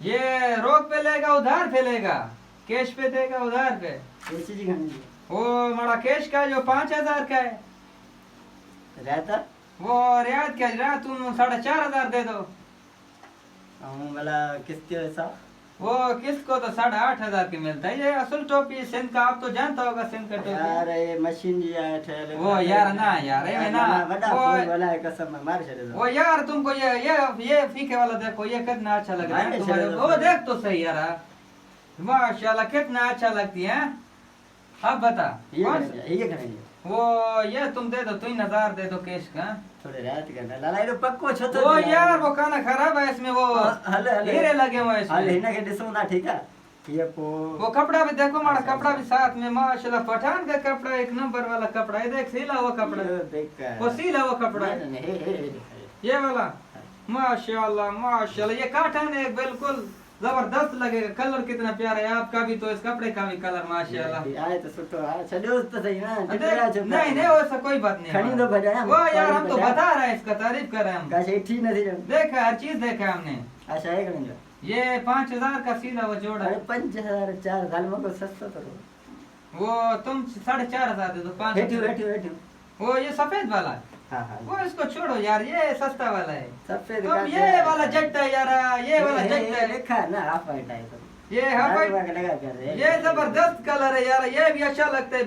ये रोक पे लेगा उधार पे लेगा? कैश पे देगा उधार पे? कैसी जी खानी है? वो हमारा कैश का जो 5,000 का है रहता वो रियायत क्या रहा, तुम 4,500 दे दो। हम वाला किसके ऐसा वो किस्त को तो 8,500 की मिलता है। ये असल टोपी सिंध का, आप तो जानता होगा सिंध का यार टोपी। ये मशीन जी है ठेले वो यार ना यार ये ना बड़ा वो फोन वाला है कसम में मार छड़े वो यार तुमको ये फीके वाला देखो, ये कितना अच्छा लग रहा है मारे तुम्हारे। चले वो जाओ। देख तो सही यार, माशाल्लाह कितना अच्छा लगती है। अब बता ये कौन करेंगे ये करेंगे वो ये तुम दे दो 3,000 दे दो कैश का। थोड़े रात करना लाला ये पक्को छो तो वो यार वो खाना खराब है इसमें, वो हले हले हीरे लगे हुए हैं हाल इसमें। हिना के दिसो ना ठीक है ये को वो कपड़ा भी देखो, हमारा कपड़ा भी साथ में माशाल्लाह, पठान का कपड़ा एक नंबर वाला कपड़ा है। देख सीला हुआ कपड़ा, देख कर वो सीला हुआ कपड़ा है नहीं हे ये वाला। माशाल्लाह माशाल्लाह, ये काटन है बिल्कुल जबरदस्त लगेगा। कलर कितना प्यारा है आपका भी, तो इस कपड़े का भी कलर माशाल्लाह। आए तो सुटो आ चलो तो सही ना नहीं नहीं वैसा कोई बात नहीं खड़ी हमारा। तो बजाया वो यार हम तो बता रहे हैं, इसका तारीफ कर रहे हैं हम। कैसे ठीक नहीं जब देखा हर चीज देखा है हमने। अच्छा है करेंगे ये 5,000 का सीला वो जोड़ा अरे है। 5,000 4 साल में को सस्ता तो वो तुम 4,500 दे दो, 5 बैठो बैठो बैठो वो ये सफेद वाला है। हाँ हाँ वो इसको छोड़ो यार, ये सस्ता वाला है। सफेद तुम ये वाला जट्टा यार, ये वाला जट्टा है। लिखा है ना हाफ वाइट है तो ये हाँ भाई लगा कर ये जबरदस्त कलर है यार, ये भी अच्छा लगता है।